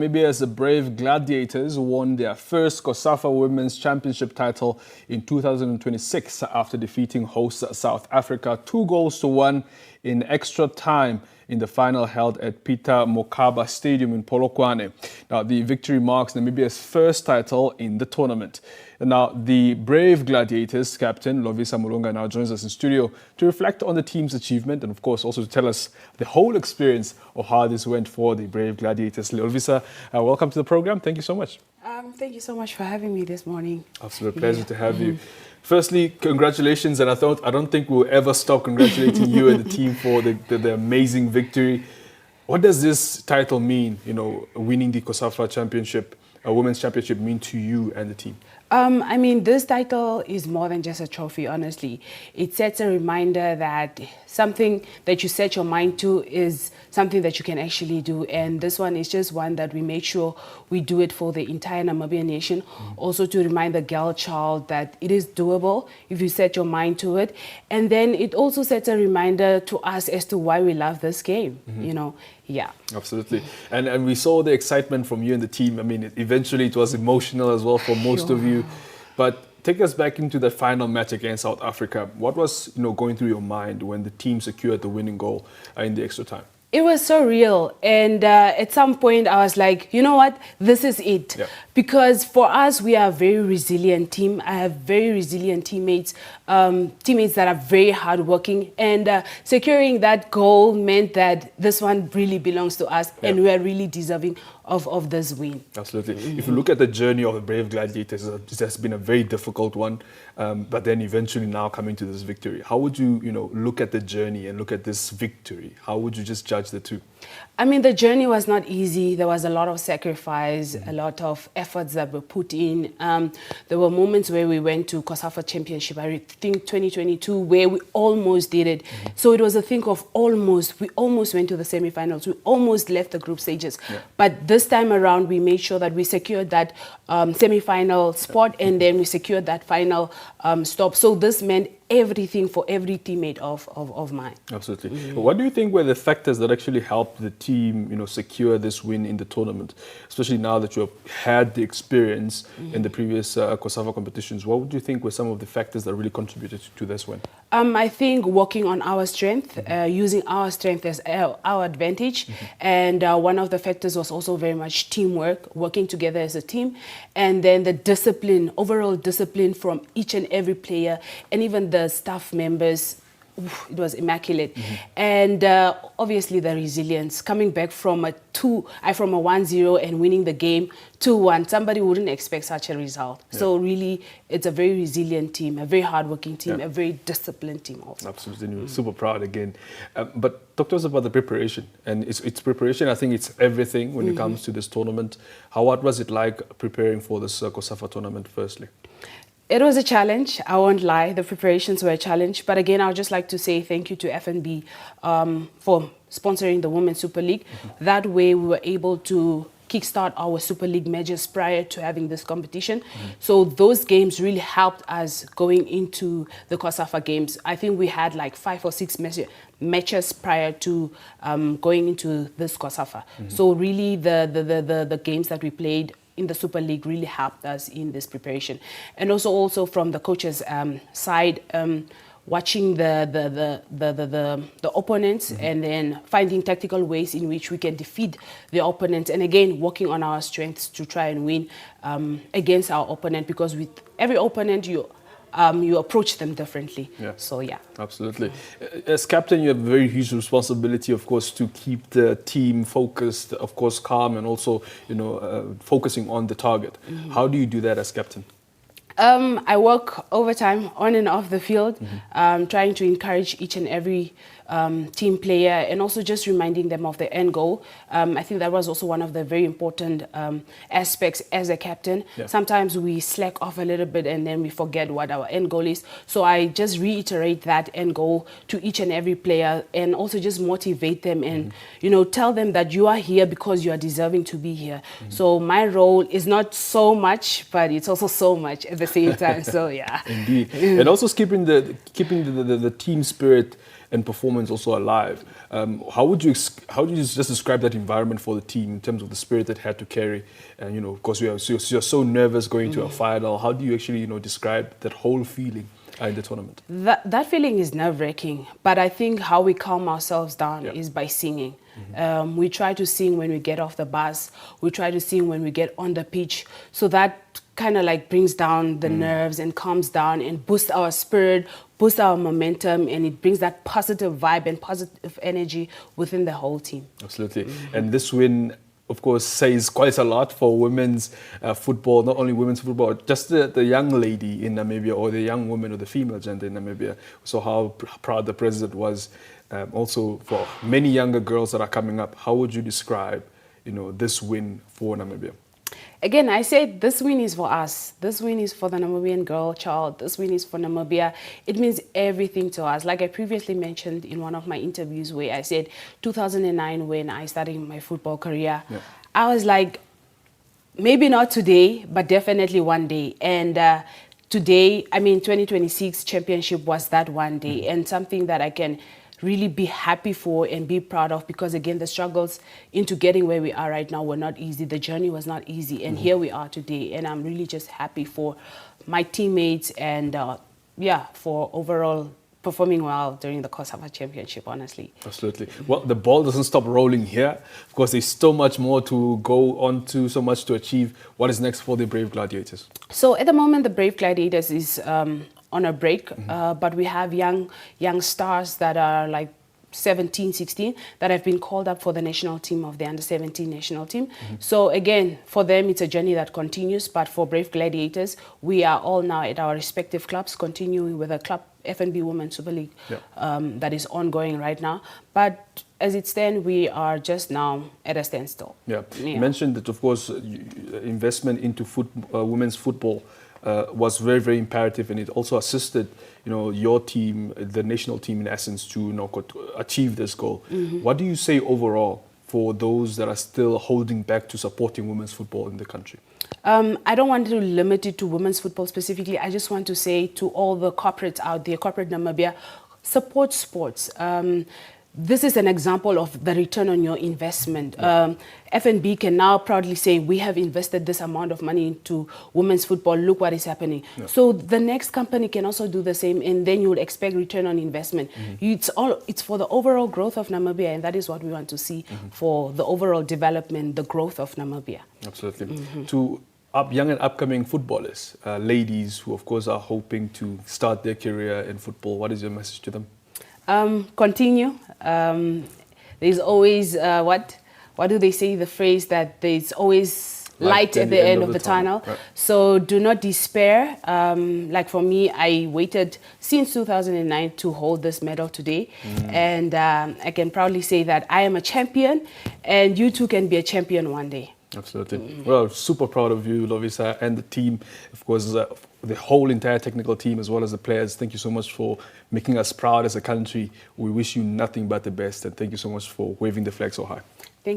Namibia's Brave Gladiators won their first COSAFA Women's Championship title in 2026 after defeating host South Africa 2-1 in extra time in the final held at Peter Mokaba Stadium in Polokwane. Now, the victory marks Namibia's first title in the tournament. And now, the Brave Gladiators captain Lovisa Mulunga now joins us in studio to reflect on the team's achievement and, of course, also to tell us the whole experience of how this went for the Brave Gladiators. Lovisa, welcome to the program. Thank you so much. Thank you so much for having me this morning. Absolute pleasure to have you. Firstly, congratulations, and I don't think we'll ever stop congratulating you and the team for the amazing victory. What does this title mean, winning the COSAFA Championship, Women's Championship, mean to you and the team? I mean, this title is more than just a trophy, honestly. It sets a reminder that something that you set your mind to is something that you can actually do. And this one is just one that we make sure we do it for the entire Namibian nation. Also to remind the girl child that it is doable if you set your mind to it. And then it also sets a reminder to us as to why we love this game, Yeah. Absolutely. And we saw the excitement from you and the team. I mean, eventually it was emotional as well for most of you. But take us back into the final match against South Africa. What was going through your mind when the team secured the winning goal in the extra time? It was so real, and at some point I was like, you know what, this is it. Yeah. Because for us, we are a very resilient team. I have very resilient teammates, teammates that are very hardworking, and securing that goal meant that this one really belongs to us, and we are really deserving of this win. Absolutely. If you look at the journey of the Brave Gladiators, it has been a very difficult one, but then eventually now coming to this victory. How would you, look at the journey and look at this victory? How would you just judge the two? I mean, the journey was not easy. There was a lot of sacrifice, a lot of efforts that were put in. There were moments where we went to COSAFA Championship, I think 2022, where we almost did it. So it was a thing of almost. We almost went to the semi-finals. We almost left the group stages. But this time around, we made sure that we secured that semi-final spot, and then we secured that final stop. So this meant everything for every teammate of mine. Absolutely. What do you think were the factors that actually helped the team, secure this win in the tournament, especially now that you have had the experience in the previous COSAFA competitions? What would you think were some of the factors that really contributed to this win? I think working on our strength, using our strength as our advantage, and one of the factors was also very much teamwork, working together as a team, and then the discipline, overall discipline from each and every player, and even the staff members. It was immaculate. And obviously the resilience, coming back from a 1-0 and winning the game 2-1. Somebody wouldn't expect such a result. So really, it's a very resilient team, a very hardworking team, a very disciplined team also. Absolutely. Super proud again. But talk to us about the preparation. And it's preparation, I think it's everything when it comes to this tournament. What was it like preparing for this COSAFA tournament firstly? It was a challenge, I won't lie. The preparations were a challenge. But again, I would just like to say thank you to FNB for sponsoring the Women's Super League. That way we were able to kickstart our Super League matches prior to having this competition. So those games really helped us going into the COSAFA games. I think we had like 5 or 6 matches prior to going into this COSAFA. So really the games that we played in the Super League really helped us in this preparation. And also from the coaches' side, watching the opponents and then finding tactical ways in which we can defeat the opponent, and again working on our strengths to try and win against our opponent, because with every opponent you approach them differently. So yeah. Absolutely. As captain, you have a very huge responsibility, of course, to keep the team focused, of course, calm, and also, focusing on the target. How do you do that as captain? I work overtime on and off the field, trying to encourage each and every team player, and also just reminding them of the end goal. I think that was also one of the very important aspects as a captain. Sometimes we slack off a little bit and then we forget what our end goal is. So I just reiterate that end goal to each and every player, and also just motivate them and tell them that you are here because you are deserving to be here. So my role is not so much, but it's also so much at the same time. So yeah. Indeed. And also keeping the team spirit and performance also alive. How would you just describe that environment for the team in terms of the spirit that had to carry? And of course, you're so nervous going to a final. How do you actually describe that whole feeling in the tournament? That feeling is nerve-wracking, but I think how we calm ourselves down is by singing. We try to sing when we get off the bus. We try to sing when we get on the pitch. So that kind of like brings down the nerves and calms down and boosts our spirit, boosts our momentum, and it brings that positive vibe and positive energy within the whole team. Absolutely. And this win, of course, says quite a lot for women's football, not only women's football, just the young lady in Namibia, or the young woman or the female gender in Namibia. So how proud the president was. Also for many younger girls that are coming up, how would you describe this win for Namibia? Again, I said this win is for us. This win is for the Namibian girl child. This win is for Namibia. It means everything to us. Like I previously mentioned in one of my interviews where I said 2009 when I started my football career, I was like, maybe not today, but definitely one day. And today, 2026 championship was that one day, and something that I can really be happy for and be proud of, because again, the struggles into getting where we are right now were not easy. The journey was not easy, and here we are today, and I'm really just happy for my teammates and for overall performing well during the COSAFA championship, honestly. Absolutely. Well, the ball doesn't stop rolling here. Of course, there's so much more to go on to, so much to achieve. What is next for the Brave Gladiators? So at the moment, the Brave Gladiators is on a break, but we have young stars that are like 17, 16 that have been called up for the national team of the under-17 national team. So again, for them, it's a journey that continues, but for Brave Gladiators, we are all now at our respective clubs, continuing with a club FNB Women's Super League that is ongoing right now. But as it stands, we are just now at a standstill. You mentioned that, of course, investment into women's football was very, very imperative, and it also assisted, your team, the national team, in essence, to achieve this goal. What do you say overall for those that are still holding back to supporting women's football in the country? I don't want to limit it to women's football specifically. I just want to say to all the corporates out there, corporate Namibia, support sports. This is an example of the return on your investment. FNB can now proudly say, we have invested this amount of money into women's football. Look what is happening. So the next company can also do the same, and then you would expect return on investment. It's for the overall growth of Namibia, and that is what we want to see for the overall development, the growth of Namibia. Absolutely. To young and upcoming footballers, ladies who, of course, are hoping to start their career in football, what is your message to them? Continue. There's always, what do they say, the phrase that there's always light at the end of the tunnel. So do not despair. Like for me, I waited since 2009 to hold this medal today. And I can proudly say that I am a champion, and you too can be a champion one day. Absolutely. Well, super proud of you, Lovisa, and the team, of course, the whole entire technical team, as well as the players. Thank you so much for making us proud as a country. We wish you nothing but the best, and thank you so much for waving the flag so high.